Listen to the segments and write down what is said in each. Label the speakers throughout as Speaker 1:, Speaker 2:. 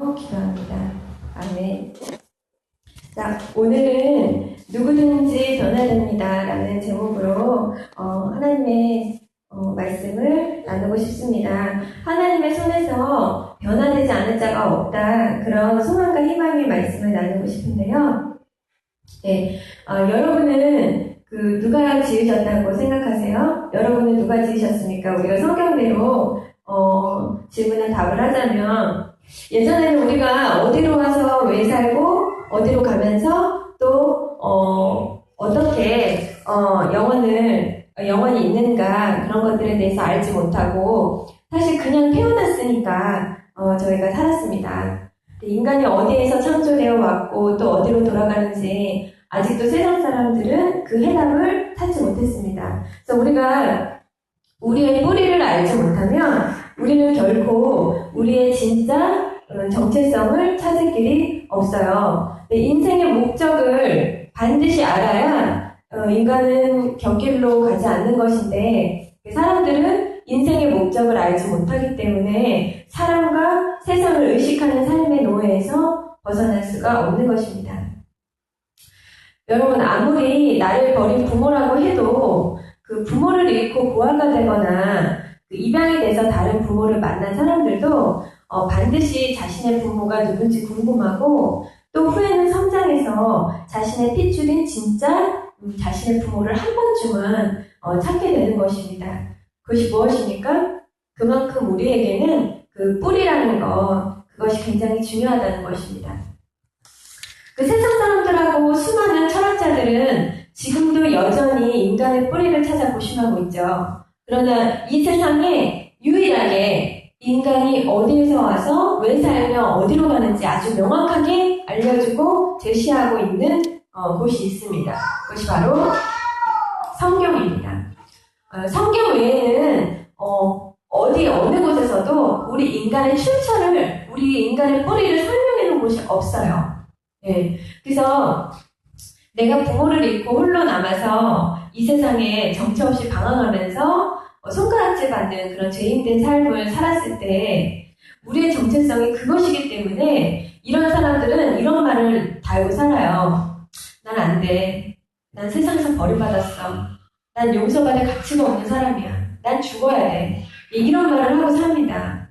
Speaker 1: 기도합니다. 아멘. 자, 오늘은 누구든지 변화됩니다 라는 제목으로 하나님의 말씀을 나누고 싶습니다. 하나님의 손에서 변화되지 않을 자가 없다, 그런 소망과 희망의 말씀을 나누고 싶은데요. 네, 여러분은 누가 지으셨다고 생각하세요? 여러분은 누가 지으셨습니까? 우리가 성경대로 질문에 답을 하자면, 예전에는 우리가 어디로 와서 왜 살고 어디로 가면서 또 어떻게 영원히 있는가, 그런 것들에 대해서 알지 못하고 사실 그냥 태어났으니까 저희가 살았습니다. 인간이 어디에서 창조되어 왔고 또 어디로 돌아가는지 아직도 세상 사람들은 그 해답을 찾지 못했습니다. 그래서 우리가 우리의 뿌리를 알지 못하면 우리는 결코 우리의 진짜 정체성을 찾을 길이 없어요. 인생의 목적을 반드시 알아야 인간은 곁길로 가지 않는 것인데, 사람들은 인생의 목적을 알지 못하기 때문에 사람과 세상을 의식하는 삶의 노예에서 벗어날 수가 없는 것입니다. 여러분, 아무리 나를 버린 부모라고 해도 그 부모를 잃고 고아가 되거나 입양이 돼서 다른 부모를 만난 사람들도 반드시 자신의 부모가 누군지 궁금하고, 또 후에는 성장해서 자신의 핏줄인 진짜 자신의 부모를 한 번쯤은 찾게 되는 것입니다. 그것이 무엇입니까? 그만큼 우리에게는 그 뿌리라는 것, 그것이 굉장히 중요하다는 것입니다. 그 세상 사람들하고 수많은 철학자들은 지금도 여전히 인간의 뿌리를 찾아 고심하고 있죠. 그러나 이 세상에 유일하게 인간이 어디에서 와서 왜 살며 어디로 가는지 아주 명확하게 알려주고 제시하고 있는 곳이 있습니다. 그것이 바로 성경입니다. 성경 외에는 어느 곳에서도 우리 인간의 출처를, 우리 인간의 뿌리를 설명해 놓은 곳이 없어요. 네. 그래서 내가 부모를 잃고 홀로 남아서 이 세상에 정처 없이 방황하면서 손가락질 받는 그런 죄인된 삶을 살았을 때 우리의 정체성이 그것이기 때문에 이런 사람들은 이런 말을 달고 살아요. 난 안 돼. 난 세상에서 버림받았어. 난 용서받을 가치가 없는 사람이야. 난 죽어야 돼. 이런 말을 하고 삽니다.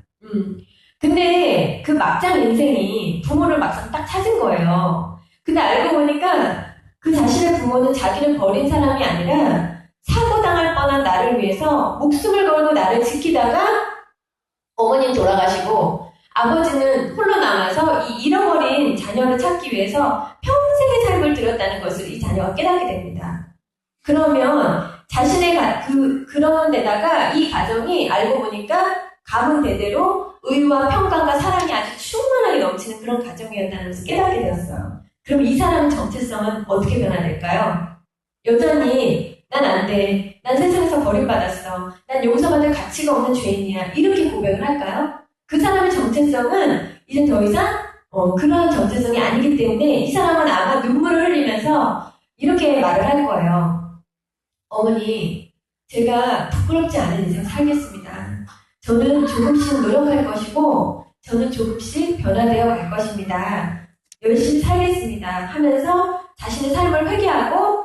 Speaker 1: 근데 그 막장 인생이 부모를 막상 딱 찾은 거예요. 근데 알고 보니까 그 자신의 부모는 자기를 버린 사람이 아니라 사고당할 뻔한 나를 위해서 목숨을 걸고 나를 지키다가 어머니는 돌아가시고 아버지는 홀로 남아서 이 잃어버린 자녀를 찾기 위해서 평생의 삶을 들였다는 것을 이 자녀가 깨닫게 됩니다. 그러면 자신의 그런 데다가 이 가정이 알고 보니까 가문 대대로 의와 평강과 사랑이 아주 충만하게 넘치는 그런 가정이었다는 것을 깨닫게 되었어요. 그럼 이 사람의 정체성은 어떻게 변화될까요? 여전히 난 안 돼. 난 세상에서 버림받았어. 난 용서받을 가치가 없는 죄인이야. 이렇게 고백을 할까요? 그 사람의 정체성은 이제 더 이상 그런 정체성이 아니기 때문에 이 사람은 아마 눈물을 흘리면서 이렇게 말을 할 거예요. 어머니, 제가 부끄럽지 않은 인생 살겠습니다. 저는 조금씩 노력할 것이고 저는 조금씩 변화되어 갈 것입니다. 열심히 살겠습니다 하면서 자신의 삶을 회개하고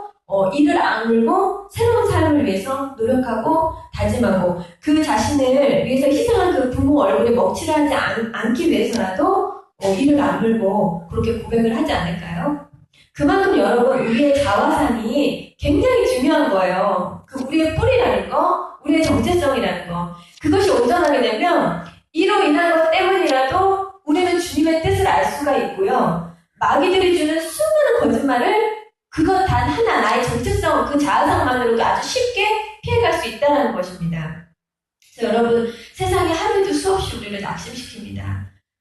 Speaker 1: 이를 악물고 새로운 삶을 위해서 노력하고 다짐하고 그 자신을 위해서 희생한 그 부모 얼굴에 먹칠을 하지 않기 위해서라도 이를 악물고 그렇게 고백을 하지 않을까요? 그만큼 여러분, 우리의 자화상이 굉장히 중요한 거예요. 그 우리의 뿌리라는 거, 우리의 정체성이라는 거, 그것이 온전하게 되면 이로 인한 것 때문이라도 우리는 주님의 뜻을 알 수가 있고요. 마귀들이 주는 수많은 거짓말을 그것 단 하나, 나의 정체성, 그 자아상만으로도 아주 쉽게 피해갈 수 있다는 것입니다. 그래서 여러분, 세상이 하루에도 수없이 우리를 낙심시킵니다.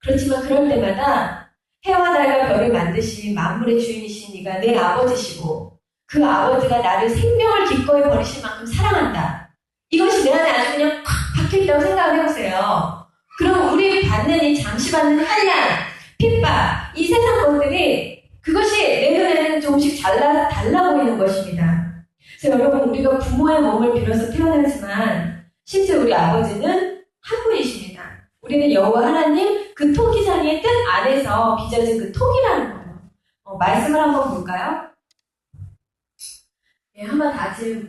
Speaker 1: 그렇지만 그럴 때마다 해와 달과 별을 만드신 만물의 주인이신 이가 내 아버지시고 그 아버지가 나를 생명을 기꺼이 버리실 만큼 사랑한다. 이것이 내 안에 아주 그냥 콱 박혀있다고 생각을 해보세요. 그럼 우리 받는 이 잠시 받는 한량, 핍박, 이 세상 것들이 그것이 내 눈에는 조금씩 달라 보이는 것입니다. 그래서 여러분, 우리가 부모의 몸을 빌어서 태어나지만 실제 우리 아버지는 한 분이십니다. 우리는 여호와 하나님 그 토기장의 뜻 안에서 빚어진 그 톡이라는 거예요. 말씀을 한번 볼까요? 네, 한번 다 같이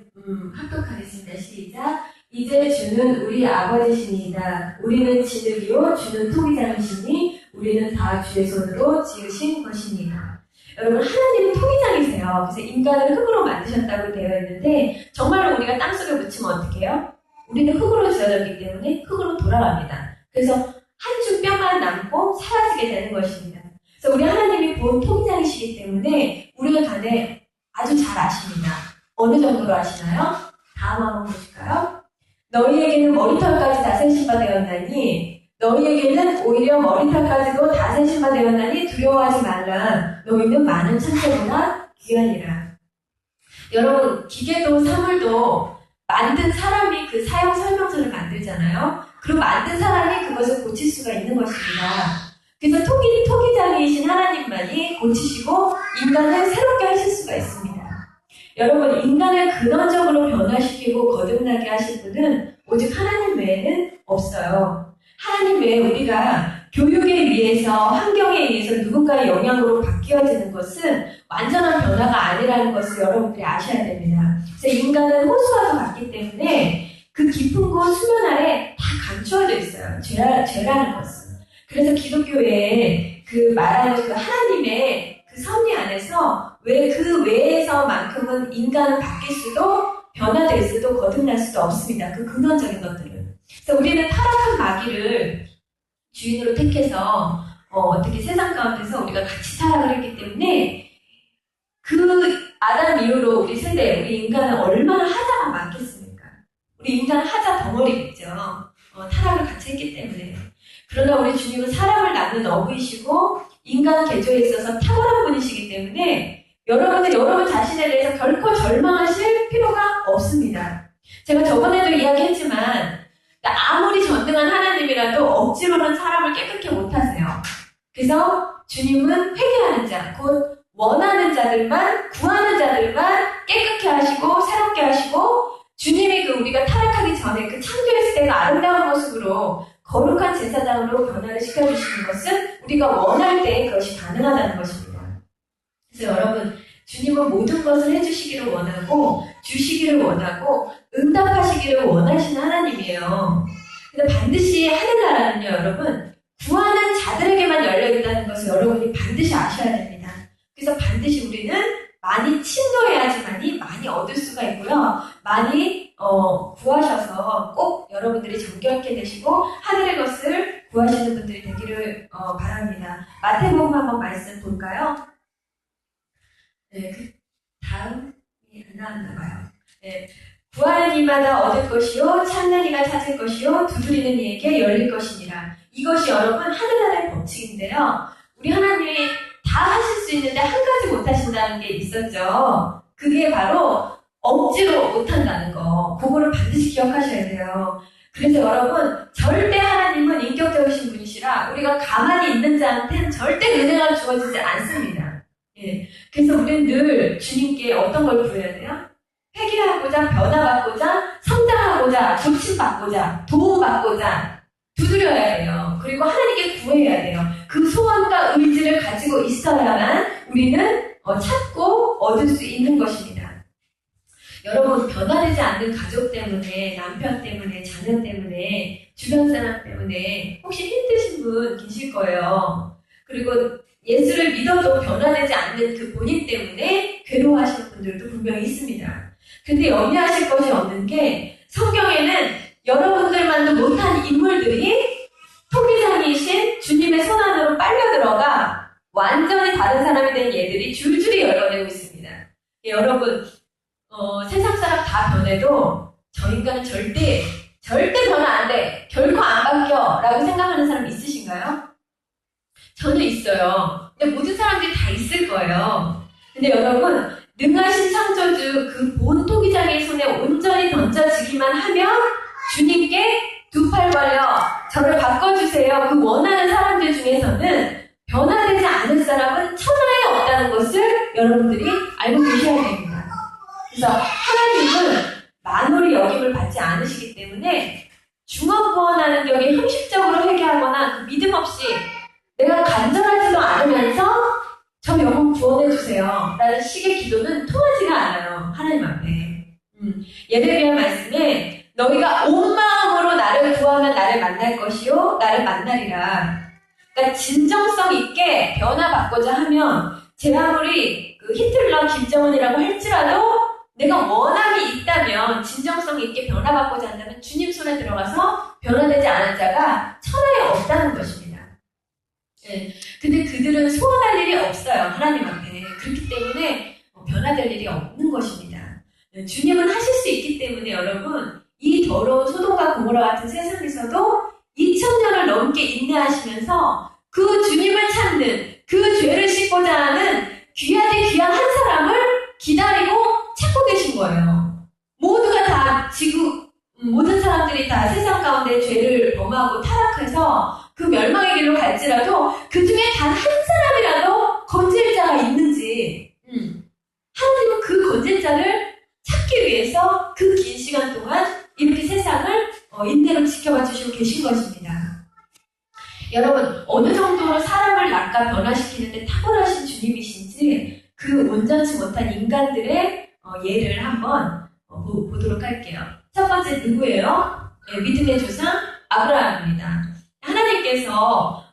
Speaker 1: 합독하겠습니다. 시작. 이제 주는 우리 아버지시니이다. 우리는 진흙이요 주는 토기장이시니 우리는 다 주의 손으로 지으신 것입니다. 여러분, 하나님은 토기장이세요. 그래서 인간을 흙으로 만드셨다고 되어 있는데 정말로 우리가 땅속에 묻히면 어떻게 해요? 우리는 흙으로 지어졌기 때문에 흙으로 돌아갑니다. 그래서 한 줌 뼈만 남고 사라지게 되는 것입니다. 그래서 우리 하나님이 본 토기장이시기 때문에 우리가 간에 아주 잘 아십니다. 어느 정도로 아시나요? 다음 한번 보실까요? 너희에게는 머리털까지 다 세신 바 되었나니 너희에게는 오히려 머리털까지도 다 세신 바 되었나니 두려워하지 말라. 너희는 많은 천사보다 귀하니라. 여러분, 기계도 사물도 만든 사람이 그 사용 설명서를 만들잖아요. 그리고 만든 사람이 그것을 고칠 수가 있는 것입니다. 그래서 토기장이신 하나님만이 고치시고 인간을 새롭게 하실 수가 있습니다. 여러분, 인간을 근원적으로 변화시키고 거듭나게 하실 분은 오직 하나님 외에는 없어요. 하나님 외에 우리가 교육에 의해서, 환경에 의해서 누군가의 영향으로 바뀌어지는 것은 완전한 변화가 아니라는 것을 여러분들이 아셔야 됩니다. 그래서 인간은 호수와도 같기 때문에 그 깊은 곳 수면 아래 다 감추어져 있어요. 죄라는 것은. 그래서 기독교에 그 말하는 그 하나님의 그 섭리 안에서 왜 그 외에서만큼은 인간은 바뀔 수도 변화될 수도 거듭날 수도 없습니다. 그 근원적인 것들은. 그래서 우리는 타락한 마귀를 주인으로 택해서 어떻게 세상 가운데서 우리가 같이 타락을 했기 때문에 그 아담 이후로 우리 세대, 우리 인간은 얼마나 하자가 많겠습니까? 우리 인간은 하자 덩어리겠죠. 타락을 같이 했기 때문에. 그러나 우리 주님은 사람을 낳는 어부이시고 인간 개조에 있어서 탁월한 분이시기 때문에 여러분 자신에 대해서 결코 절망하실 필요가 없습니다. 제가 저번에도 이야기했지만 아무리 전능한 하나님이라도 억지로는 사람을 깨끗게 못하세요. 그래서 주님은 회개하는 자, 곧 원하는 자들만, 구하는 자들만 깨끗게 하시고 새롭게 하시고 주님이 우리가 타락하기 전에 그 창조했을 때가 아름다운 모습으로 거룩한 제사장으로 변화를 시켜주시는 것은 우리가 원할 때 그것이 가능하다는 것입니다. 그래서 여러분, 주님은 모든 것을 해주시기를 원하고 주시기를 원하고 응답하시기를 원하시는 하나님이에요. 근데 반드시 하늘나라는요, 여러분, 구하는 자들에게만 열려있다는 것을 여러분이 반드시 아셔야 됩니다. 그래서 반드시 우리는 많이 침노해야지만이 많이 얻을 수가 있고요. 많이 구하셔서 꼭 여러분들이 정결케 되시고 하늘의 것을 구하시는 분들이 되기를 바랍니다. 마태복음 한번 말씀 볼까요? 네, 그 다음이 안 나왔나 봐요. 네. 구하는 이마다 얻을 것이요 찾는 이가 찾을 것이요 두드리는 이에게 열릴 것이니라. 이것이 여러분 하늘나라의 법칙인데요. 우리 하나님이 다 하실 수 있는데 한 가지 못하신다는 게 있었죠. 그게 바로 억지로 못한다는 거. 그거를 반드시 기억하셔야 돼요. 그래서 여러분, 절대 하나님은 인격적이신 분이시라 우리가 가만히 있는 자한테는 절대 은혜가 주어지지 않습니다. 예. 그래서 우리는 늘 주님께 어떤 걸 구해야 돼요? 회개하고자, 변화받고자, 성장하고자, 고침받고자, 도움받고자 두드려야 돼요. 그리고 하나님께 구해야 돼요. 그 소원과 의지를 가지고 있어야만 우리는 찾고 얻을 수 있는 것입니다. 여러분, 변화되지 않는 가족 때문에, 남편 때문에, 자녀 때문에, 주변 사람 때문에 혹시 힘드신 분 계실 거예요. 그리고 예수를 믿어도 변화되지 않는 그 본인 때문에 괴로워하시는 분들도 분명히 있습니다. 근데 염려하실 것이 없는 게 성경에는 여러분들만도 못한 인물들이 토기장이신 주님의 손안으로 빨려 들어가 완전히 다른 사람이 된 얘들이 줄줄이 열어내고 있습니다. 여러분, 세상 사람 다 변해도 저 인간은 절대 변화 안 돼. 결코 안 바뀌어. 라고 생각하는 사람 있으신가요? 저는 있어요. 근데 모든 사람들이 다 있을 거예요. 근데 여러분, 능하신 창조주 그 본 토기장의 손에 온전히 던져지기만 하면 주님께 두 팔 벌려 저를 바꿔주세요. 그 원하는 사람들 중에서는 변화되지 않을 사람은 천하에 없다는 것을 여러분들이 알고 계셔야 됩니다. 그래서 하나님은 만홀이 여김을 받지 않으시기 때문에 중언부언하는 격에 형식적으로 회개하거나 믿음 없이 내가 간절하지도 라는 식의 기도는 통하지가 않아요. 하나님 앞에. 예레미야 말씀에 너희가 온 마음으로 나를 구하면 나를 만날 것이요 나를 만나리라. 그러니까 진정성 있게 변화받고자 하면 제 아무리 그 히틀러 김정은이라고 할지라도 내가 원함이 있다면 진정성 있게 변화받고자 한다면 주님 손에 들어가서 변화되지 않은 자가 천하에 없다는 것입니다. 네. 근데 그들은 소원할 일이 없어요. 하나님 앞에. 그렇기 때문에 변화될 일이 없는 것입니다. 주님은 하실 수 있기 때문에 여러분 이 더러운 소돔과 고모라 같은 세상에서도 2000년을 넘게 인내하시면서 그 주님을 찾는 그 죄를 씻고자 하는 귀하디 귀한 한 사람을 기다리고 찾고 계신 거예요. 모두가 다 모든 사람들이 다 세상 가운데 죄를 범하고 타락해서 그 멸망의 길로 갈지라도 그 중에 단 한 사람이라도 건질 자가 있는지 하나님은 그 건질 자를 찾기 위해서 그 긴 시간 동안 이렇게 세상을 인내로 지켜봐 주시고 계신 것입니다. 여러분 어느 정도로 사람을 낚아 변화시키는데 탁월하신 주님이신지 그 온전치 못한 인간들의 예를 한번 보도록 할게요. 첫 번째 누구예요? 네, 믿음의 조상 아브라함입니다. 하나님께서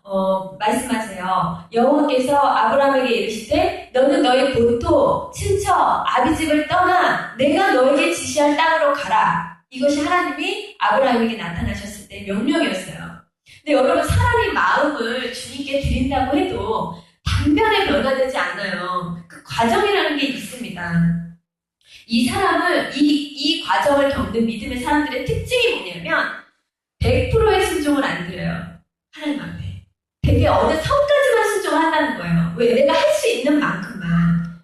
Speaker 1: 말씀하세요. 여호와께서 아브라함에게 이르시되 너는 너의 본토, 친척, 아비집을 떠나 내가 너에게 지시할 땅으로 가라. 이것이 하나님이 아브라함에게 나타나셨을 때 명령이었어요. 근데 여러분 사람이 마음을 주님께 드린다고 해도 단변에 변화되지 않아요. 그 과정이라는 게 있습니다. 이 이 과정을 겪는 믿음의 사람들의 특징이 뭐냐면 100%의 순종을 안 드려요. 하나님 앞에. 되게 어느 선까지만 순종한다는 거예요. 왜? 내가 할 수 있는 만큼만.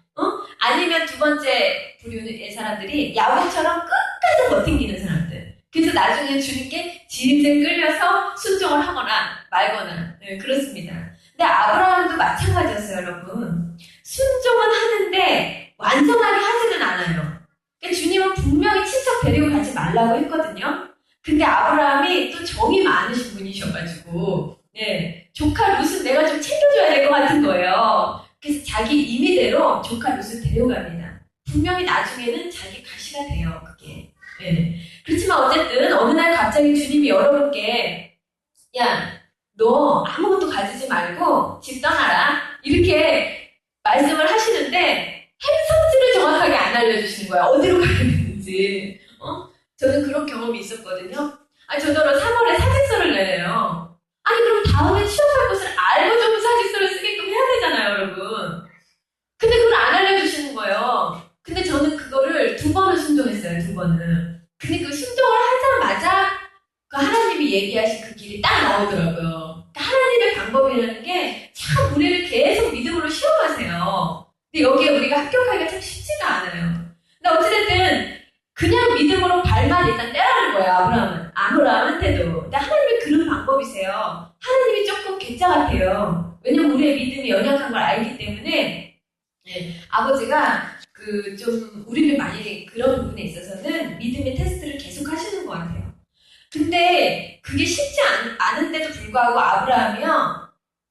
Speaker 1: 아니면 두 번째 부류의 사람들이 야곱처럼 끝까지 버팅기는 사람들. 그래서 나중에 주님께 질질 끌려서 순종을 하거나 말거나. 네, 그렇습니다. 근데 아브라함도 마찬가지였어요, 여러분. 순종은 하는데 완전하게 하지는 않아요. 그러니까 주님은 분명히 친척 데리고 가지 말라고 했거든요. 근데 아브라함이 또 정이 많으신 분이셔가지고 네, 조카 룻은 내가 좀 챙겨줘야 될 것 같은 거예요. 그래서 자기 임의대로 조카 룻을 데려갑니다. 분명히 나중에는 자기 가시가 돼요, 그게. 네. 그렇지만 어쨌든 어느 날 갑자기 주님이 여러분께 야, 너 아무것도 가지지 말고 집 떠나라 이렇게 말씀을 하시는데 행성지를 정확하게 안 알려주시는 거야. 어디로 가야 되는지. 저는 그런 경험이 있었거든요. 저더러 3월에 사직서를 내래요. 아니 그럼 다음에 취업할 곳을 알고 좀 사직서를 쓰게끔 해야 되잖아요, 여러분. 근데 그걸 안 알려주시는 거예요. 근데 저는 그거를 2번을 순종했어요, 2번을. 근데 그 순종을 하자마자 그 하나님이 얘기하신 그 길이 딱 나오더라고요. 그러니까 하나님의 방법이라는 게 참 우리를 계속 믿음으로 시험하세요. 근데 여기에 우리가 합격하기가 참 쉽지가 않아요. 근데 어찌됐든 그냥 믿음으로 발만 일단 떼라는 거예요, 아브라함한테도. 근데 하나님이 그런 방법이세요. 하나님이 조금 괴짜 같아요. 왜냐면 우리의 믿음이 연약한 걸 알기 때문에 네, 아버지가 좀 우리를 많이 그런 부분에 있어서는 믿음의 테스트를 계속 하시는 것 같아요. 근데 그게 쉽지 않은데도 불구하고 아브라함이요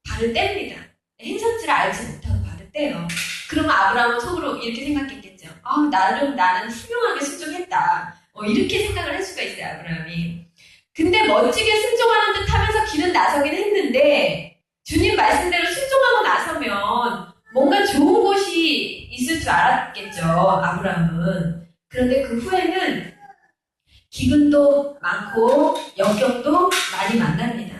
Speaker 1: 발을 뗍니다. 행선지를 알지 못하고 발을 떼요. 그러면 아브라함은 속으로 이렇게 생각했겠죠. 나는 훌륭하게 순종했다. 이렇게 생각을 할 수가 있어요, 아브라함이. 근데 멋지게 순종하는 듯 하면서 길은 나서긴 했는데 주님 말씀대로 순종하고 나서면 뭔가 좋은 곳이 있을 줄 알았겠죠, 아브라함은. 그런데 그 후에는 기근도 많고 역경도 많이 만납니다.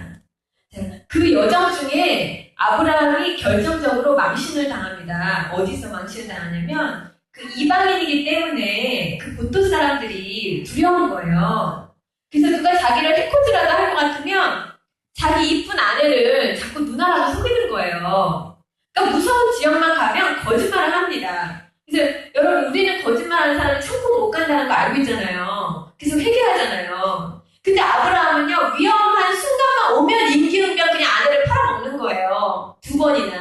Speaker 1: 그 여정 중에 아브라함이 결정적으로 망신을 당합니다. 어디서 망신을 당하냐면 그 이방인이기 때문에 그 본토 사람들이 두려운 거예요. 그래서 누가 자기를 해코지라도 할 것 같으면 자기 이쁜 아내를 자꾸 누나라고 속이는 거예요. 그러니까 무서운 지역만 가면 거짓말을 합니다. 그래서 여러분 우리는 거짓말하는 사람이 천국 못 간다는 거 알고 있잖아요. 그래서 회개하잖아요. 근데 아브라함은요 위험한 순간만 오면 임기응변 그냥 아내를 팔아먹는 거예요. 2번이나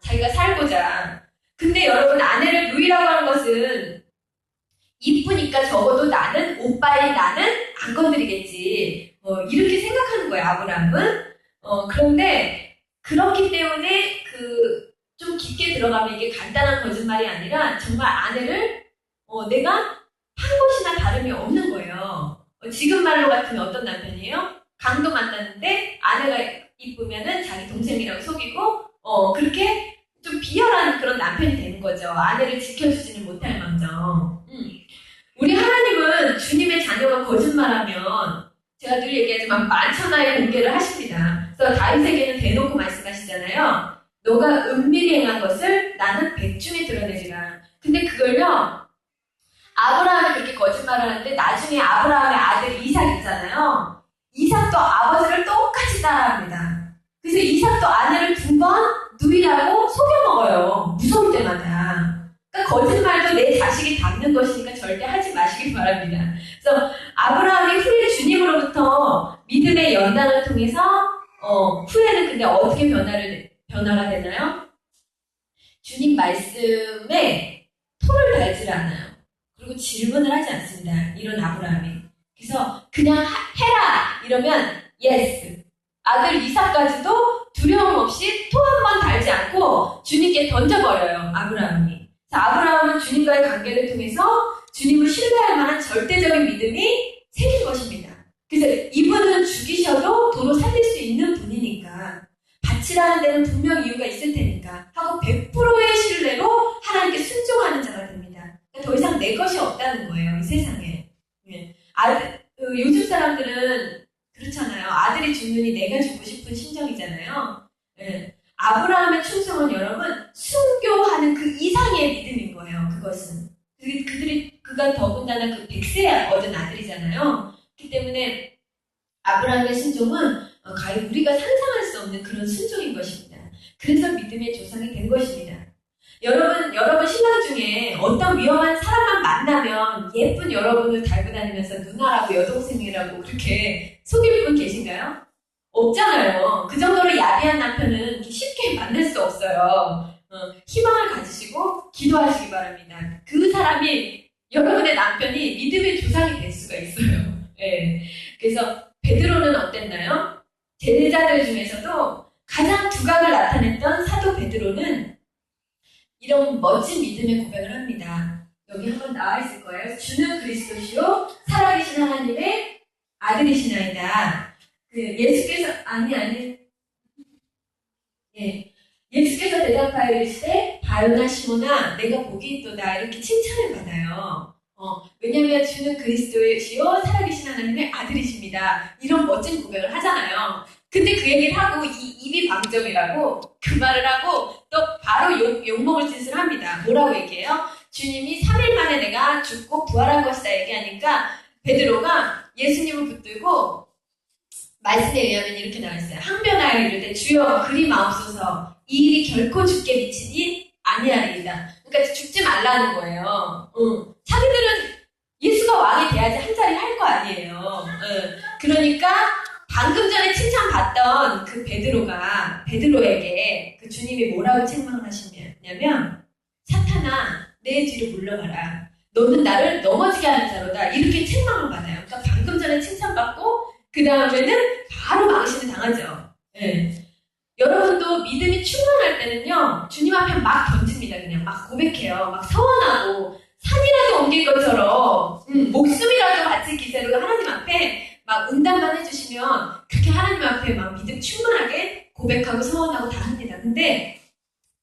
Speaker 1: 자기가 살고자. 근데 여러분 아내를 누이라고 하는 것은 이쁘니까 적어도 오빠인 나는 안 건드리겠지. 이렇게 생각하는 거예요, 아브라함은. 그런데 그렇기 때문에 좀 깊게 들어가면 이게 간단한 거짓말이 아니라 정말 아내를 내가 한 것이나 다름이 없는 거예요. 지금 말로 같으면 어떤 남편이에요? 강도 만났는데 아내가 이쁘면은 자기 동생이라고 속이고 그렇게 좀 비열한 그런 남편이 되는 거죠. 아내를 지켜주지는 못할 망정. 우리 하나님은 주님의 자녀가 거짓말하면 제가 늘 얘기하지만 만천하에 공개를 하십니다. 그래서 다윗에게는 대놓고 말씀하시잖아요. 너가 은밀히 행한 것을 나는 백중에 드러내리라. 근데 그걸요, 아브라함이 그렇게 거짓말을 하는데 나중에 아브라함의 아들 이삭 있잖아요. 이삭도 아버지를 똑같이 따라합니다. 그래서 이삭도 아내를 2번 누이라고 속여먹어요. 무서울 때마다. 그러니까 거짓말도 내 자식이 닮는 것이니까 절대 하지 마시길 바랍니다. 그래서 아브라함이 후에 주님으로부터 믿음의 연단을 통해서 후에는 근데 어떻게 변화가 되나요? 주님 말씀에 토를 달지 않아요. 그리고 질문을 하지 않습니다. 이런 아브라함이. 그래서 그냥 해라 이러면 예스. 아들 이삭까지도 두려움 없이 토 한 번 달지 않고 주님께 던져버려요. 아브라함이. 그래서 아브라함은 주님과의 관계를 통해서 주님을 신뢰할 만한 절대적인 믿음이 생긴 것입니다. 그래서 이분은 죽이셔도 도로 살릴 수 있는 분이니까 바치라는 데는 분명 이유가 있을 테니까 하고 100%의 신뢰로 하나님께 순종하는 자가 됩니다. 더 이상 내 것이 없다는 거예요. 이 세상에. 요즘 사람들은 그렇잖아요. 아들이 죽느니 내가 죽고 싶은 심정이잖아요. 아브라함의 충성은 여러분 순교하는 그 이상의 믿음인 거예요. 그것은. 그가 더군다나 그 100세 얻은 아들이잖아요. 그렇기 때문에 아브라함의 순종은 가히 우리가 상상할 수 없는 그런 순종인 것입니다. 그래서 믿음의 조상이 된 것입니다. 여러분 신랑 중에 어떤 위험한 사람만 만나면 예쁜 여러분을 달고 다니면서 누나라고 여동생이라고 그렇게 속일 분 계신가요? 없잖아요. 그 정도로 야비한 남편은 쉽게 만날 수 없어요. 희망을 가지시고 기도하시기 바랍니다. 그 사람이 여러분의 남편이 믿음의 조상이 될 수가 있어요. 네. 그래서 베드로는 어땠나요? 제자들 중에서도 가장 두각을 나타냈던 사도 베드로는 이런 멋진 믿음의 고백을 합니다. 여기 한번 나와 있을 거예요. 주는 그리스도시요 살아계신 하나님의 아들이시나이다. 예수께서 예수께서 대답하여 이르시되 바요나 시몬아 내가 복이 있도다 이렇게 칭찬을 받아요. 왜냐하면 주는 그리스도시요 살아계신 하나님의 아들이십니다. 이런 멋진 고백을 하잖아요. 근데 그 얘기를 하고 입이 방정이라고 그 말을 하고 또 바로 욕먹을 짓을 합니다. 뭐라고 얘기해요? 주님이 3일 만에 내가 죽고 부활한 것이다 얘기하니까 베드로가 예수님을 붙들고 말씀에 의하면 이렇게 나와있어요. 항변하여 이르되 주여 그리 마옵소서 이 일이 결코 죽게 미치니 아니하리이다. 그러니까 죽지 말라는 거예요. 자기들은 예수가 왕이 돼야지 한 자리 할 거 아니에요. 그러니까 방금 전에 칭찬받던 그 베드로에게 그 주님이 뭐라고 책망을 하시냐면 사탄아 내 뒤로 물러가라. 너는 나를 넘어지게 하는 자로다. 이렇게 책망을 받아요. 그러니까 방금 전에 칭찬받고 그 다음에는 바로 망신을 당하죠. 여러분도 믿음이 충만할 때는요. 주님 앞에 막 던집니다. 그냥 막 고백해요. 막 서원하고 산이라도 옮길 것처럼 목숨이라도 바칠 기세로 하나님 앞에 막 응답만 해주시면 그렇게 하나님 앞에 막 믿음 충만하게 고백하고 서원하고 다 합니다. 근데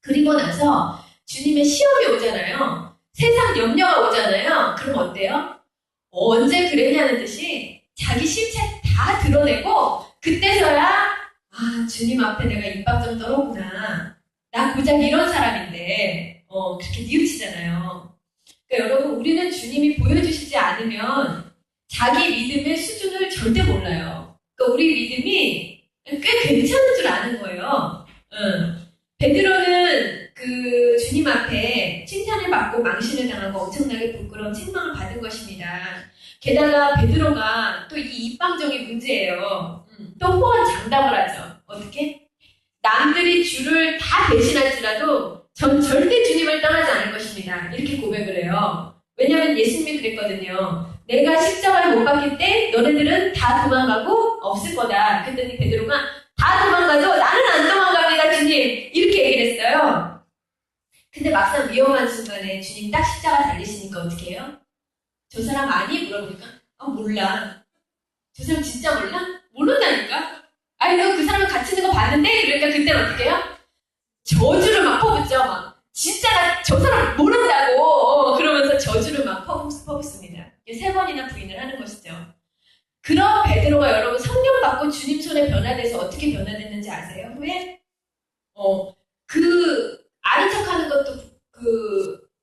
Speaker 1: 그리고 나서 주님의 시험이 오잖아요. 세상 염려가 오잖아요. 그럼 어때요? 언제 그랬냐는 듯이 자기 실체 다 드러내고 그때서야 주님 앞에 내가 입밥 좀 떨었구나. 나 고작 이런 사람인데 그렇게 뉘우치잖아요. 그러니까 여러분 우리는 주님이 보여주시지 않으면 자기 믿음의 수준을 절대 몰라요. 그러니까 우리 믿음이 꽤 괜찮은 줄 아는 거예요. 베드로는 그 주님 앞에 칭찬을 받고 망신을 당하고 엄청나게 부끄러운 책망을 받은 것입니다. 게다가 베드로가 또 이 입방정이 문제예요. 또 호언 장담을 하죠. 어떻게? 남들이 주를 다 배신할지라도 전 절대 주님을 떠나지 않을 것입니다. 이렇게 고백을 해요. 왜냐하면 예수님이 그랬거든요. 내가 십자가를 못 박힐 때 너네들은 다 도망가고 없을 거다. 그랬더니 베드로가 다 도망가도 나는 안 도망갑니다 주님. 이렇게 얘기를 했어요. 근데 막상 위험한 순간에 주님 딱 십자가 달리시니까 어떻게 해요? 저 사람 아니? 물어보니까 몰라. 저 사람 진짜 몰라? 모른다니까? 아니 내가 그 사람 같이 있는 거 봤는데? 그러니까 그때 어떻게 해요? 저주를 막 퍼붓죠. 막 진짜 저 사람 모른다고 그러면서 저주를 막 퍼붓습니다. 3번이나 부인을 하는 것이죠. 그런 베드로가 여러분 성령 받고 주님 손에 변화돼서 어떻게 변화됐는지 아세요? 후에? 아는 척하는 것도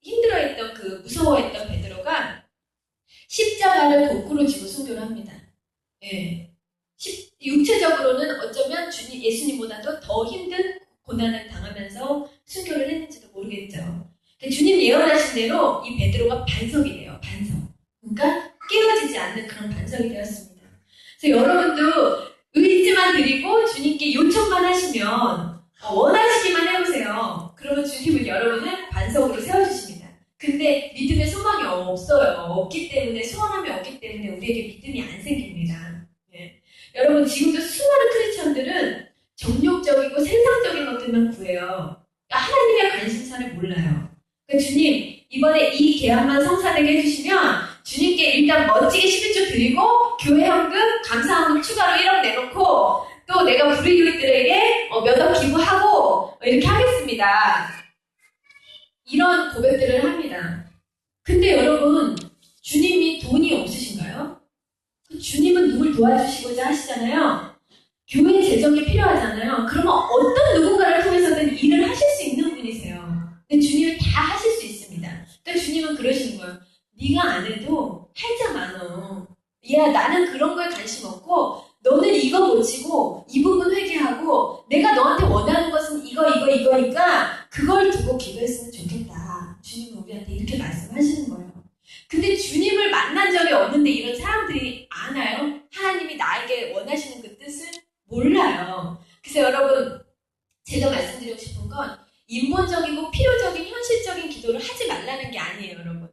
Speaker 1: 힘들어했던 무서워했던 베드로가 십자가를 거꾸로 지고 순교를 합니다. 예. 육체적으로는 어쩌면 예수님보다도 더 힘든 고난을 당하면서 순교를 했는지도 모르겠죠. 주님 예언하신 대로 이 베드로가 반석이 돼요. 반석. 그러니까 깨어지지 않는 그런 반석이 되었습니다. 그래서 여러분도 의지만 드리고 주님께 요청만 하시면 원하시기만 해보세요. 그러면 주님은 여러분을 반석으로 세워주십니다. 근데 믿음의 소망이 없어요. 없기 때문에 소원함이 없기 때문에 우리에게 믿음이 안 생깁니다. 네. 여러분 지금도 수많은 크리스천들은 정욕적이고 세상적인 것들만 구해요. 하나님의 관심사를 몰라요. 그러니까 주님 이번에 이 계약만 성사되게 해주시면 주님께 일단 멋지게 11조 드리고 교회 현금 감사헌금 추가로 1억 내놓고 또 내가 불의교육들에게 몇 억 기부하고 이렇게 하겠습니다. 이런 고백들을 합니다. 근데 여러분 주님이 돈이 없으신가요? 주님은 누굴 도와주시고자 하시잖아요. 교회 재정이 필요하잖아요. 그러면 어떤 누군가를 통해서든 일을 하실 수 있는 분이세요. 근데 주님은 다 하실 수 있습니다. 그러니까 주님은 그러시는 거예요. 네가 안 해도 할 자 많어. 야 나는 그런 거에 관심 없고 너는 이거 고치고 이 부분 회개하고 내가 너한테 원하는 것은 이거니까 그걸 두고 기도했으면 좋겠다. 주님은 우리한테 이렇게 말씀하시는 거예요. 근데 주님을 만난 적이 없는데 이런 사람들이 아나요? 하나님이 나에게 원하시는 그 뜻을 몰라요. 그래서 여러분 제가 말씀드리고 싶은 건 인본적이고 필요적인 현실적인 기도를 하지 말라는 게 아니에요. 여러분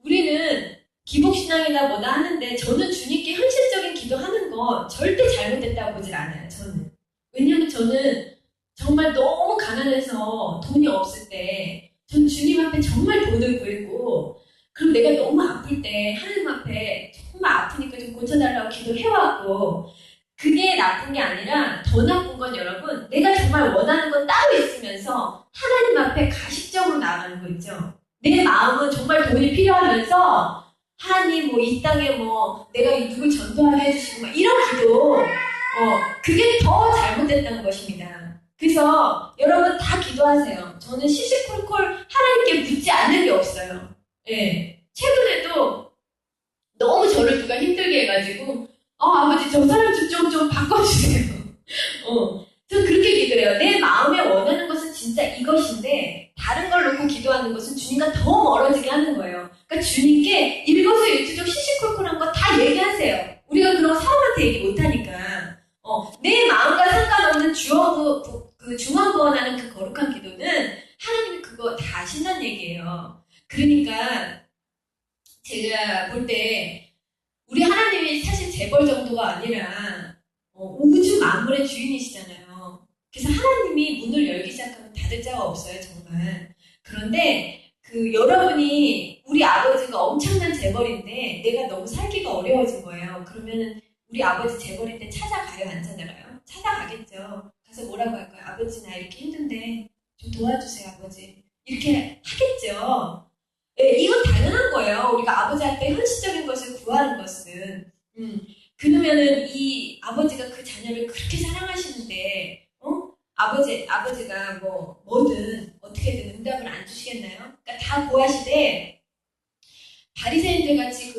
Speaker 1: 우리는 기복신앙이나 뭐나 하는데 저는 주님께 현실적인 기도하는 거 절대 잘못됐다고 보질 않아요. 저는. 왜냐하면 저는 정말 너무 가난해서 돈이 없을 때 전 주님 앞에 정말 돈을 구했고 그럼 내가 너무 아플 때 하나님 앞에 정말 아프니까 좀 고쳐달라고 기도해왔고 그게 나쁜 게 아니라 더 나쁜 건 여러분 내가 정말 원하는 건 따로 있으면서 하나님 앞에 가식적으로 나아가는 거 있죠. 내 마음은 정말 돈이 필요하면서 하나님 이 땅에 내가 누굴 전도하게 해주시고 이런 기도 그게 더 잘못됐다는 것입니다. 그래서 여러분 다 기도하세요. 저는 시시콜콜 하나님께 묻지 않는 게 없어요. 예. 최근에도 너무 저를 누가 힘들게 해가지고 아버지 저 사람 좀 바꿔주세요. 전 그렇게 기도해요. 내 마음에 원하는 것은 진짜 이것인데 다른 걸 놓고 기도하는 것은 주님과 더 멀어지게 하는 거예요. 그러니까 주님께 일거수일투족 시시콜콜한 거 다 얘기하세요. 우리가 그런 사람한테 얘기 못하니까 내 마음과 상관없는 중원구원하는 그 거룩한 기도는 하나님이 그거 다 아신다는 얘기예요. 그러니까 제가 볼 때 우리 하나님이 사실 재벌 정도가 아니라 우주 만물의 주인이시잖아요. 그래서 하나님이 문을 열기 시작하면 닫을 자가 없어요, 정말. 그런데 여러분이 우리 아버지가 엄청난 재벌인데 내가 너무 살기가 어려워진 거예요. 그러면은 우리 아버지 재벌인데 찾아가요, 안 찾아가요? 찾아가겠죠. 가서 뭐라고 할까요? 아버지 나 이렇게 힘든데 좀 도와주세요, 아버지. 이렇게 하겠죠. 네, 이건 당연한 거예요. 우리가 아버지한테 현실적인 것을 구하는 것은. 그러면은 이 아버지가 그 자녀를 그렇게 사랑하시는데, 아버지가 뭐든 어떻게든 응답을 안 주시겠나요? 그러니까 다 구하시되, 바리새인들 같이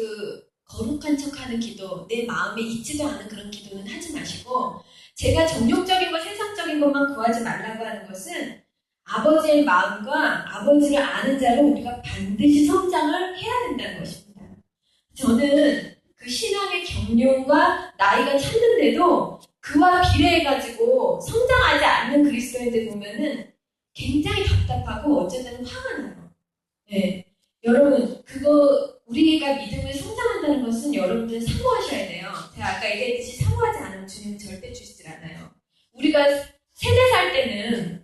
Speaker 1: 거룩한 척하는 기도, 내 마음에 있지도 않은 그런 기도는 하지 마시고, 제가 정욕적인 것, 세상적인 것만 구하지 말라고 하는 것은 아버지의 마음과 아버지를 아는 자로 우리가 반드시 성장을 해야 된다는 것입니다. 저는 신앙의 경륜과 나이가 찼는데도 그와 비례해가지고 성장하지 않는 그리스도인들 보면은 굉장히 답답하고 어쨌든 화가 나요. 네. 여러분, 우리가 믿음을 성장한다는 것은 여러분들 사모하셔야 돼요. 제가 아까 얘기했듯이 사모하지 않으면 주님은 절대 주시질 않아요. 우리가 세대 살 때는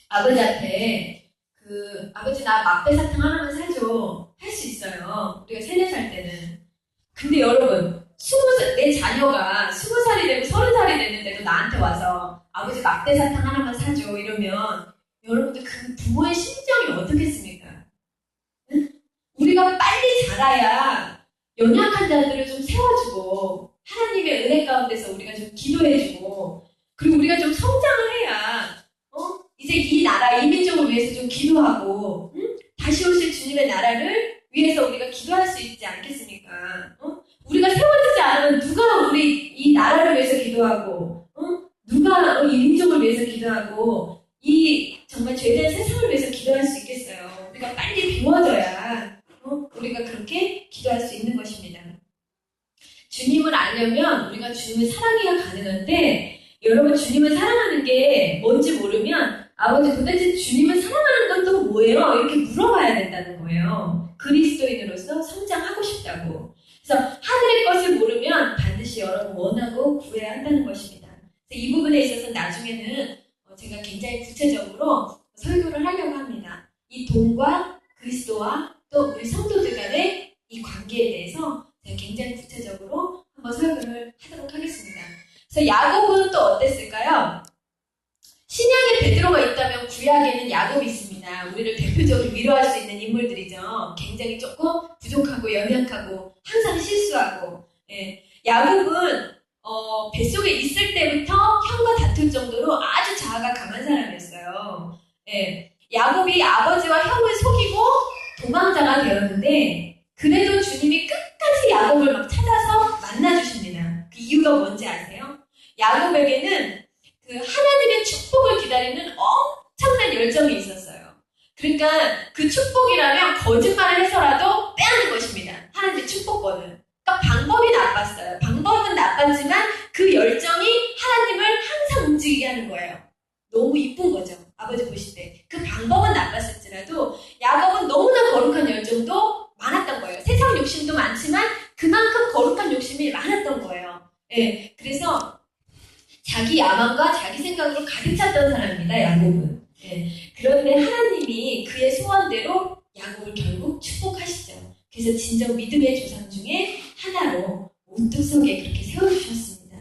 Speaker 1: 아버지한테 아버지 나 막대 사탕 하나만 사줘. 할 수 있어요. 우리가 3, 4살 때는. 근데 여러분, 내 자녀가 20살이 되고 30살이 됐는데도 나한테 와서 아버지 막대 사탕 하나만 사줘. 이러면 여러분들 그 부모의 심정이 어떻겠습니까? 응? 우리가 빨리 자라야 연약한 자들을 좀 세워주고 하나님의 은혜 가운데서 우리가 좀 기도해주고 그리고 우리가 좀 성장을 해야 이제 이 나라, 이 민족을 위해서 좀 기도하고 다시 오실 주님의 나라를 위해서 우리가 기도할 수 있지 않겠습니까? 우리가 세워지지 않으면 누가 우리 이 나라를 위해서 기도하고 누가 이 민족을 위해서 기도하고 이 정말 죄된 세상을 위해서 기도할 수 있겠어요. 우리가 빨리 비워져야 우리가 그렇게 기도할 수 있는 것입니다. 주님을 알려면 우리가 주님을 사랑해야 가능한데 여러분 주님을 사랑하는 게 뭔지 모르면 아버지 도대체 주님을 사랑하는 건 또 뭐예요? 이렇게 물어봐야 된다는 거예요. 그리스도인으로서 성장하고 싶다고. 그래서 하늘의 것을 모르면 반드시 여러분 원하고 구해야 한다는 것입니다. 그래서 이 부분에 있어서 나중에는 제가 굉장히 구체적으로 설교를 하려고 합니다. 이 돈과 그리스도와 또 우리 성도들 간의 이 관계에 대해서 제가 굉장히 구체적으로 한번 설교를 하도록 하겠습니다. 그래서 야곱은 또 어땠을까요? 신약에 베드로가 있다면 구약에는 야곱이 있습니다. 우리를 대표적으로 위로할 수 있는 인물들이죠. 굉장히 조금 부족하고 연약하고 항상 실수하고 야곱은 뱃속에 있을 때부터 형과 다툴 정도로 아주 자아가 강한 사람이었어요. 야곱이 아버지와 형을 속이고 도망자가 되었는데 그래도 주님이 끝까지 야곱을 막 찾아서 만나주십니다. 그 이유가 뭔지 아세요? 야곱에게는 그 하나님의 축복을 기다리는 엄청난 열정이 있었어요. 그러니까 그 축복이라면 거짓말을 해서라도 빼앗는 것입니다. 하나님의 축복권을. 그러니까 방법이 나빴어요. 방법은 나빴지만 그 열정이 하나님을 항상 움직이게 하는 거예요. 너무 이쁜 거죠. 아버지 보실 때. 그 방법은 나빴을지라도 야곱은 너무나 거룩한 열정도 많았던 거예요. 세상 욕심도 많지만 그만큼 거룩한 욕심이 많았던 거예요. 그래서 자기 야망과 자기 생각으로 가득 찼던 사람입니다. 야곱은. 그런데 하나님이 그의 소원대로 야곱을 결국 축복하시죠. 그래서 진정 믿음의 조상 중에 하나로 우뚝서게 그렇게 세워주셨습니다.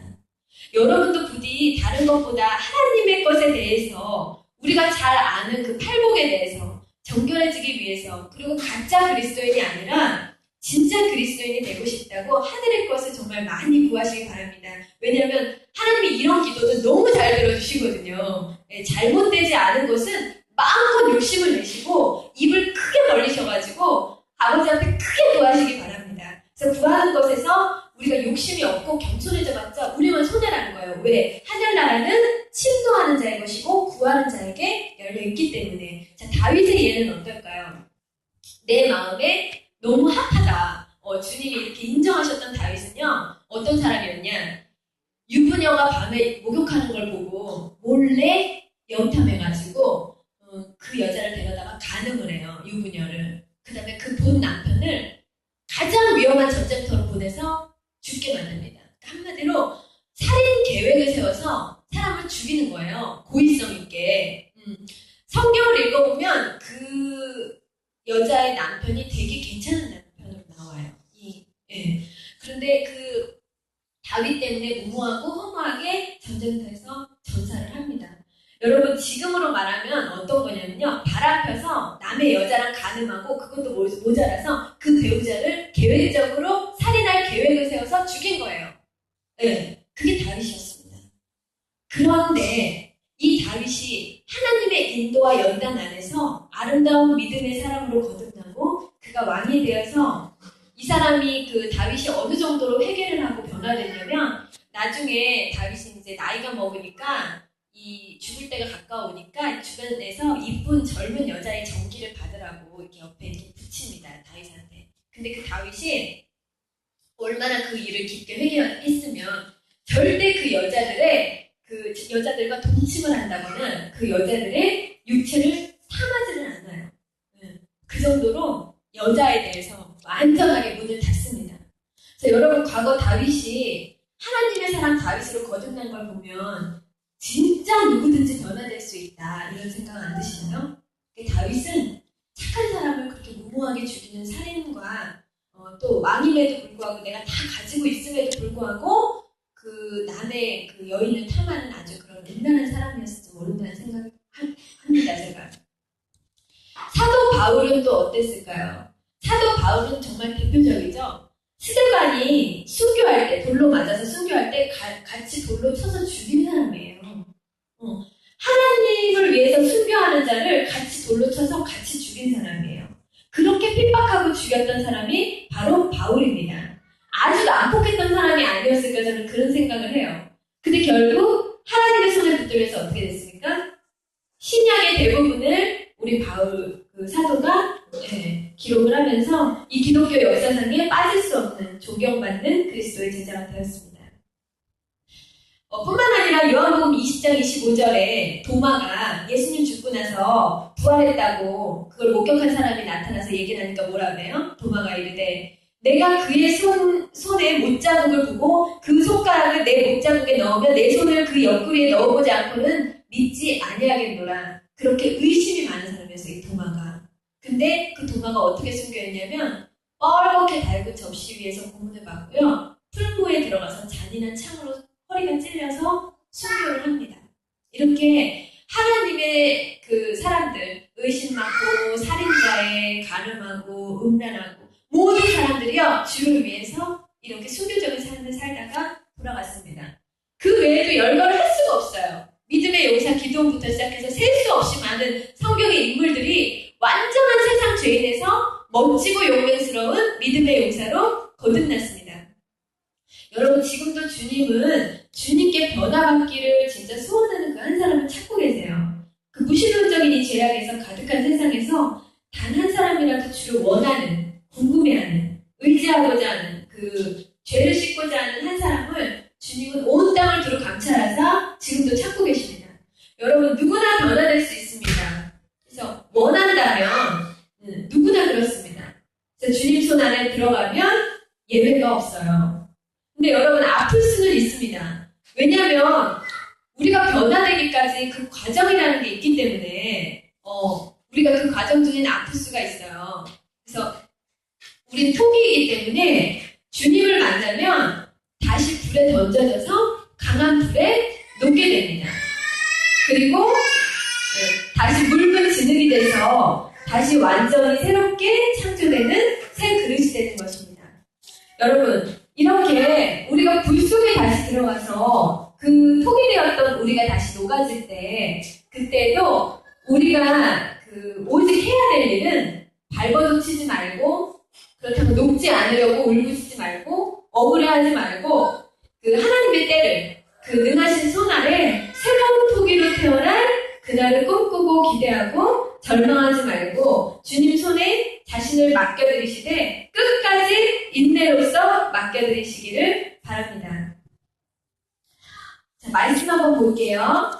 Speaker 1: 여러분도 부디 다른 것보다 하나님의 것에 대해서 우리가 잘 아는 그 팔복에 대해서 정결해지기 위해서 그리고 가짜 그리스도인이 아니라 진짜 그리스도인이 되고 싶다고 하늘의 것을 정말 많이 구하시기 바랍니다. 왜냐하면 하나님이 이런 기도도 너무 잘 들어주시거든요. 잘못되지 않은 것은 마음껏 욕심을 내시고 입을 크게 벌리셔가지고 아버지 앞에 크게 구하시기 바랍니다. 그래서 구하는 것에서 우리가 욕심이 없고 겸손해져봤자 우리만 손해라는 거예요. 왜? 하늘나라는 침노하는 자의 것이고 구하는 자에게 열려있기 때문에. 자, 다윗의 예는 어떨까요? 내 마음에 너무 핫하다. 주님이 이렇게 인정하셨던 다윗은요. 어떤 사람이었냐. 유부녀가 밤에 목욕하는 걸 보고 몰래 염탐해가지고 그 여자를 데려다가 간음을 해요. 유부녀를. 그 다음에 그 본 남편을 가장 위험한 전쟁터로 보내서 죽게 만듭니다. 한마디로 살인 계획을 세워서 사람을 죽이는 거예요. 고의성 있게. 성경을 읽어보면 그 여자의 남편이 되게 괜찮은 남편으로 나와요. 그런데 그 다윗 때문에 무모하고 허무하게 전쟁터에서 전사를 합니다. 여러분 지금으로 말하면 어떤 거냐면요. 바람펴서 남의 여자랑 간음하고 그것도 모자라서 그 배우자를 계획적으로 살인할 계획을 세워서 죽인 거예요. 그게 다윗이었습니다. 그런데 이 다윗이 하나님의 인도와 연단 안에서 아름다운 믿음의 사람으로 거듭나고 그가 왕이 되어서 이 사람이 그 다윗이 어느 정도로 회개를 하고 변화됐냐면 나중에 다윗이 이제 나이가 먹으니까 이 죽을 때가 가까우니까 주변에서 이쁜 젊은 여자의 정기를 받으라고 이렇게 옆에 이렇게 붙입니다. 다윗한테. 근데 그 다윗이 얼마나 그 일을 깊게 회개했으면 절대 그 여자들과 동침을 한다거나 그 여자들의 육체를 탐하지는 않아요. 그 정도로 여자에 대해서 완전하게 문을 닫습니다. 그래서 여러분 과거 다윗이 하나님의 사람 다윗으로 거듭난 걸 보면 진짜 누구든지 변화될 수 있다 이런 생각 안 드시나요? 다윗은 착한 사람을 그렇게 무모하게 죽이는 살인과 또 왕임에도 불구하고 내가 다 가지고 있음에도 불구하고 그 남의 그 여인을 탐하는 아주 그런 음란한 사람이었을지 모른다는 생각을 합니다, 제가. 사도 바울은 또 어땠을까요? 사도 바울은 정말 대표적이죠. 스데반이 순교할 때, 돌로 맞아서 순교할 때 같이 돌로 쳐서 죽인 사람이에요. 하나님을 위해서 순교하는 자를 같이 돌로 쳐서 같이 죽인 사람이에요. 그렇게 핍박하고 죽였던 사람이 바로 바울입니다. 아주 난폭했던 사람이 아니었을까 저는 그런 생각을 해요. 근데 결국 하나님의 손에 붙들려서 어떻게 됐습니까? 신약의 대부분을 우리 바울 그 사도가 기록을 하면서 이 기독교 역사상에 빠질 수 없는 존경받는 그리스도의 제자가 되었습니다. 뿐만 아니라 요한복음 20장 25절에 도마가 예수님 죽고 나서 부활했다고 그걸 목격한 사람이 나타나서 얘기를 하니까 뭐라고 해요? 도마가 이르되 내가 그의 손에 못자국을 보고 그 손가락을 내 못자국에 넣으며 내 손을 그 옆구리에 넣어보지 않고는 믿지 아니하겠노라. 그렇게 의심이 많은 사람이었어요, 이 도마가. 근데 그 도마가 어떻게 숨겨있냐면 뻘겋게 달군 접시 위에서 고문을 받고요. 풀무에 들어가서 잔인한 창으로 허리가 찔려서 순교를 합니다. 이렇게 하나님의 그 사람들, 의심 많고 살인자에 가늠하고 음란하고 모든 사람들이요 주를 위해서 이렇게 순교적인 삶을 살다가 돌아갔습니다. 그 외에도 열거를 할 수가 없어요. 믿음의 용사 기도원부터 시작해서 셀 수 없이 많은 성경의 인물들이 완전한 세상 죄인에서 멋지고 용맹스러운 믿음의 용사로 거듭났습니다. 여러분 지금도 주님은 주님께 변화받기를 진짜 소원하는 그 한 사람을 찾고 계세요. 그 무신론적인 이 죄악에서 가득한 세상에서 단 한 사람이라도 주를 원하는, 궁금해하는, 의지하고자 하는 그 죄를 씻고자 하는 한 사람을 주님은 온 땅을 두루 감찰하사 지금도 찾고 계십니다. 여러분 누구나 변화될 수 있습니다. 그래서 원한다면 누구나 그렇습니다. 그래서 주님 손 안에 들어가면 예외가 없어요. 근데 여러분 아플 수는 있습니다. 왜냐하면 우리가 변화되기까지 그 과정이라는 게 있기 때문에 우리가 그 과정 중에는 아플 수가 있어요. 그래서 우리는 토기이기 때문에 주님을 만나면 다시 불에 던져져서 강한 불에 녹게 됩니다. 그리고 다시 묽은 진흙이 돼서 다시 완전히 새롭게 창조되는 새 그릇이 되는 것입니다. 여러분 이렇게 우리가 불 속에 다시 들어가서 그 톡이 되었던 우리가 다시 녹아질 때 그때도 우리가 오직 해야 될 일은 발버둥 치지 말고 그렇다고 녹지 않으려고 울부짖지 말고 억울해하지 말고 그 하나님의 때를 그 능하신 손 아래 새로운 토기로 태어날 그날을 꿈꾸고 기대하고 절망하지 말고 주님 손에 자신을 맡겨드리시되 끝까지 인내로서 맡겨드리시기를 바랍니다. 자, 말씀 한번 볼게요.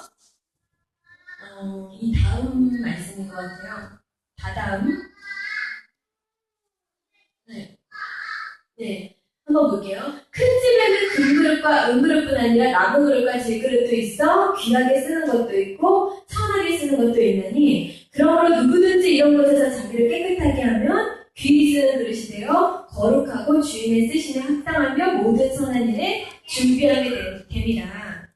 Speaker 1: 이 다음 말씀인 것 같아요. 다다음. 네. 한번 볼게요. 큰 집에는 금그릇과 은그릇뿐 아니라 나무 그릇과 질그릇도 있어 귀하게 쓰는 것도 있고 천하게 쓰는 것도 있느니 그러므로 누구든지 이런 곳에서 자기를 깨끗하게 하면 귀히 쓰는 그릇이 되어 거룩하고 주인의 쓰심에 합당하며 모든 선한 일에 준비하게 됩니다.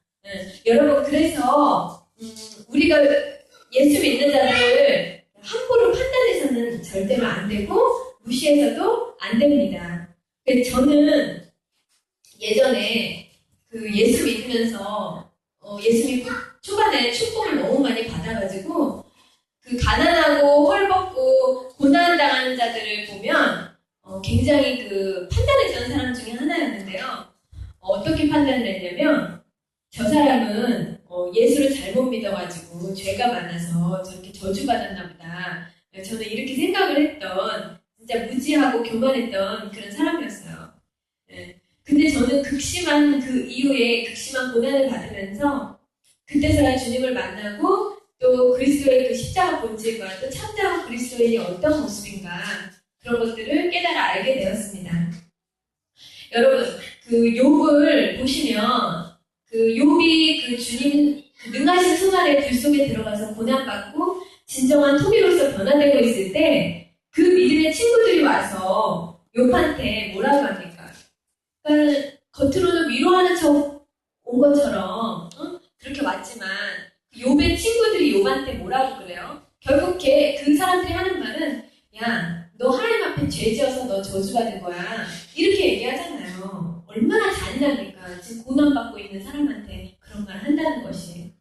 Speaker 1: 여러분 그래서 우리가 예수 믿는 자들을 함부로 판단해서는 절대로 안 되고 무시해서도 안 됩니다. 저는 예전에 그 예수 믿으면서 예수 믿고 초반에 축복을 너무 많이 받아가지고 그 가난하고 헐벗고 고난당하는 자들을 보면 굉장히 그 판단했던 사람 중에 하나였는데요. 어떻게 판단을 했냐면 저 사람은 예수를 잘못 믿어가지고 죄가 많아서 저렇게 저주받았나 보다. 저는 이렇게 생각을 했던 진짜 무지하고 교만했던 그런 사람이었어요. 근데 저는 극심한 그 이후에 극심한 고난을 받으면서 그때서야 주님을 만나고 또 그리스도의 그 십자가 본질과 또 참다운 그리스도인이 어떤 모습인가 그런 것들을 깨달아 알게 되었습니다. 여러분 그 욥을 보시면 그 욥이 그 주님 그 능하신 손 아래 불 속에 들어가서 고난받고 진정한 통일로서 변화되고 있을 때 그 믿음의 친구들이 와서 욥한테 뭐라고 합니까? 그러니까 겉으로는 위로하는 척 온 것처럼 그렇게 왔지만 욥의 친구들이 욥한테 뭐라고 그래요? 결국 그 사람들이 하는 말은 야, 너 하나님 앞에 죄 지어서 너 저주받은 거야. 이렇게 얘기하잖아요. 얼마나 잔인합니까? 지금 고난받고 있는 사람한테 그런 말 한다는 것이.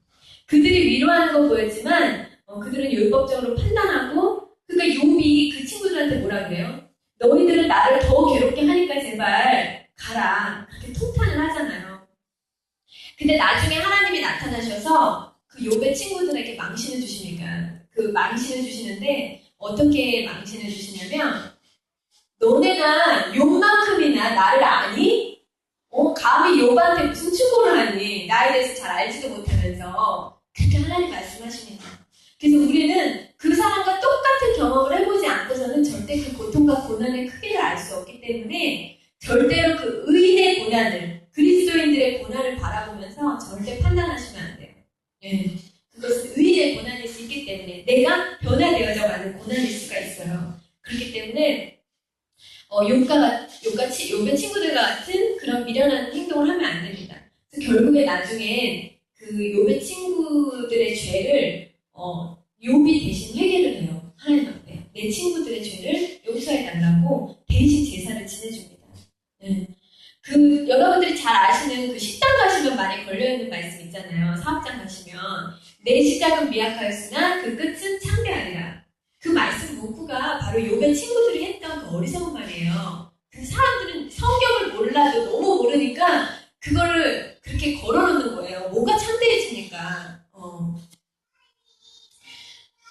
Speaker 1: 그들이 위로하는 거 보였지만 그들은 율법적으로 판단하고 그러니까 욥이 그 친구들한테 뭐라 그래요? 너희들은 나를 더 괴롭게 하니까 제발 가라. 그렇게 통탄을 하잖아요. 근데 나중에 하나님이 나타나셔서 그 욥의 친구들에게 망신을 주시니까 그 망신을 주시는데 어떻게 망신을 주시냐면 너네가 욥만큼이나 나를 아니? 감히 욥한테 무슨 충고를 하니? 나에 대해서 잘 알지도 못하면서 그렇게 하나님 말씀하십니다. 그래서 우리는 그 사람과 똑같은 경험을 해보지 않고서는 절대 그 고통과 고난의 크기를 알 수 없기 때문에 절대로 그 의인의 고난을 그리스도인들의 고난을 바라보면서 절대 판단하시면 안 돼요. 예. 그것은 의인의 고난일 수 있기 때문에 내가 변화되어져 가는 고난일 수가 있어요. 그렇기 때문에 욥의 친구들과 같은 그런 미련한 행동을 하면 안 됩니다. 그래서 결국에 나중에 그 욥의 친구들의 죄를 욥이 대신 회개를 해요. 하나님 앞에 내 친구들의 죄를 용서해달라고 대신 제사를 지내줍니다. 네. 여러분들이 잘 아시는 그 식당 가시면 많이 걸려있는 말씀 있잖아요. 사업장 가시면 내 시작은 미약하였으나 그 끝은 창대하리라. 그 말씀 문구가 바로 욥의 친구들이 했던 그 어리석은 말이에요. 그 사람들은 성경을 몰라도 너무 모르니까 그거를 그렇게 걸어놓는 거예요. 뭐가 창대해지니까.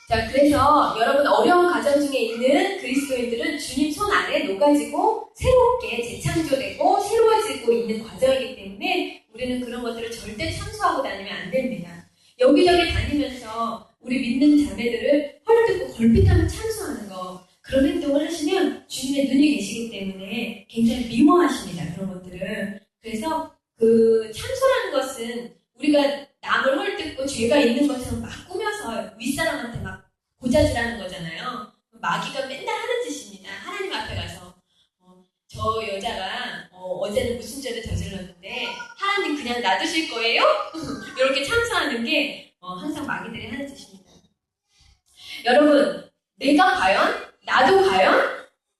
Speaker 1: 자, 그래서 여러분 어려운 가정 중에 있는 그리스도인들은 주님 손 아래 녹아지고 새롭게 재창조되고 새로워지고 있는 과정이기 때문에 우리는 그런 것들을 절대 참수하고 다니면 안 됩니다. 여기저기 다니면서 우리 믿는 자매들을 헐뜯고 걸핏하면 참수하는 거 그런 행동을 하시면 주님의 눈이 계시기 때문에 굉장히 미워하십니다. 그런 것들을. 그래서 그 참수라는 것은 우리가 남을 헐뜯고 죄가 있는 것처럼 막 꾸며서 윗사람한테 막 고자질하는 거잖아요. 마귀가 맨날 하는 짓입니다. 하나님 앞에 가서 저 여자가 어제는 무슨 죄를 저질렀는데 하나님 그냥 놔두실 거예요? 이렇게 참수하는 게 항상 마귀들이 하는 짓입니다. 여러분, 내가 과연? 나도 과연?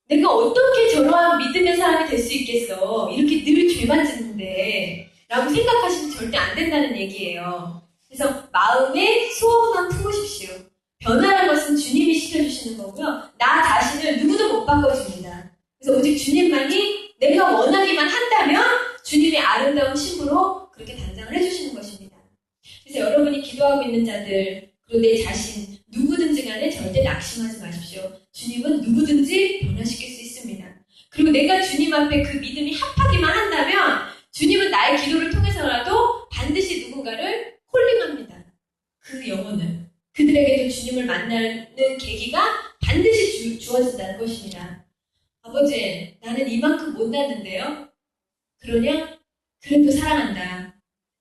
Speaker 1: 내가 어떻게 저러한 믿음의 사람이 될 수 있겠어? 이렇게 늘 죄만 짓는데 라고 생각하시면 절대 안 된다는 얘기예요. 그래서 마음에 소원만 품으십시오. 변화라는 것은 주님이 시켜주시는 거고요. 나 자신을 누구도 못 바꿔줍니다. 그래서 오직 주님만이 내가 원하기만 한다면 주님의 아름다운 신부로 그렇게 단장을 해주시는 것입니다. 그래서 여러분이 기도하고 있는 자들 그리고 내 자신 누구든지 간에 절대 낙심하지 마십시오. 주님은 누구든지 변화시킬 수 있습니다. 그리고 내가 주님 앞에 그 믿음이 합하기만 한다면 주님은 나의 기도를 통해서라도 반드시 누군가를 콜링합니다. 그 영혼을. 그들에게도 주님을 만나는 계기가 반드시 주어진다는 것입니다. 아버지, 나는 이만큼 못났는데요? 그러냐? 그래도 사랑한다.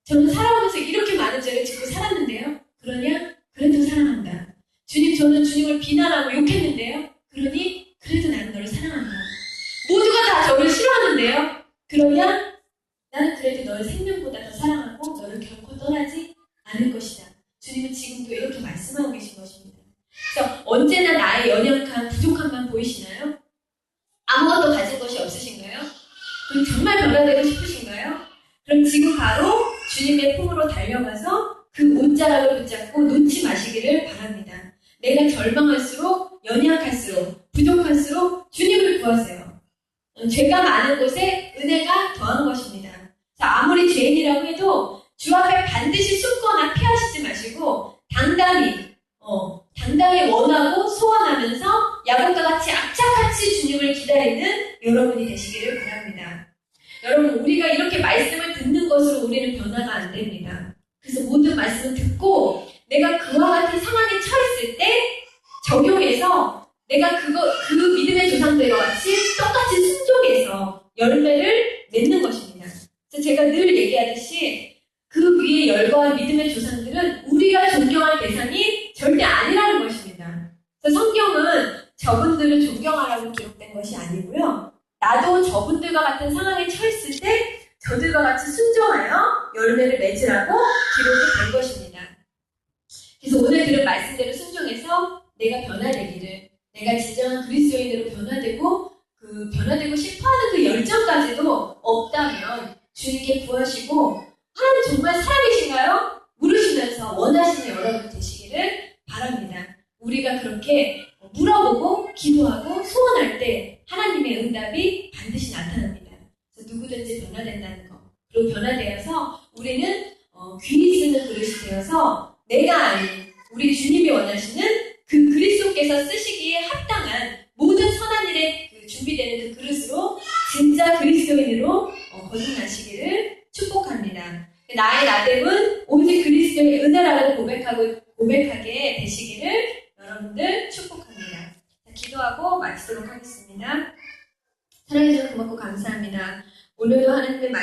Speaker 1: 저는 살아오면서 이렇게 많은 죄를 짓고 살았는데요? 그러냐? 그래도 사랑한다. 주님, 저는 주님을 비난하고 욕했는데요? 그러니? 그래도 나는 너를 사랑한다. 모두가 다 저를 싫어하는데요? 그러냐? 나는 그래도 너를 생명보다 더 사랑하고 너를 결코 떠나지 않을 것이다. 주님은 지금도 이렇게 말씀하고 계신 것입니다. 그래서 언제나 나의 연약한 부족함만 보이시나요? 아무것도 가진 것이 없으신가요? 그럼 정말 변화되고 싶으신가요? 그럼 지금 바로 주님의 품으로 달려가서 그 옷자락을 붙잡고 놓지 마시기를 바랍니다. 내가 절망할수록 연약할수록 부족할수록 주님을 구하세요. 죄가 많은 곳에 은혜가 더한 것입니다. 아무리 죄인이라고 해도 주 앞에 반드시 숨거나 피하시지 마시고 당당히 원하고 소원하면서 야곱과 같이 악착같이 주님을 기다리는 여러분이 되시기를 바랍니다. 여러분, 우리가 이렇게 말씀을 듣는 것으로 우리는 변화가 안 됩니다. 그래서 모든 말씀을 듣고 내가 그와 같은 상황에 처했을 때 적용해서 내가 그 믿음의 조상들과 같이 똑같이 순종해서 열매를 맺는 것입니다. 그래서 제가 늘 얘기하듯이 그 위에 열거한 믿음의 조상들은 우리가 존경할 대상이 절대 아니라는 것입니다. 그래서 성경은 저분들을 존경하라고 기록된 것이 아니고요. 나도 저분들과 같은 상황에 처했을 때 저들과 같이 순종하여 열매를 맺으라고 기록이 된 것입니다. 그래서 오늘 들은 말씀대로 순종해서 내가 변화되기를, 내가 진정한 그리스도인으로 변화되고 싶어하는 그 열정까지도 없다면 주님께 구하시고 하나님 정말 살아계신가요? 물으시면서 원하시는 여러분 되시기를 바랍니다. 우리가 그렇게 물어보고 기도하고 소원할 때 하나님의 응답이 반드시 나타납니다. 그래서 누구든지 변화된다는 것. 그리고 변화되어서 우리는 귀히 쓰는 그릇이 되어서 내가 아닌 우리 주님이 원하시는 그 그리스도께서 쓰시기에 합당한 모든 선한 일에 준비되는 그 그릇으로 진짜 그리스도인으로 거듭나시기를 축복합니다. 나의 나됨은 오직 그리스도의 은혜라고 고백하게 되시기를 여러분들 축복합니다. 기도하고 마치도록 하겠습니다. 사랑해주셔서 고맙고 감사합니다. 오늘도 하나님의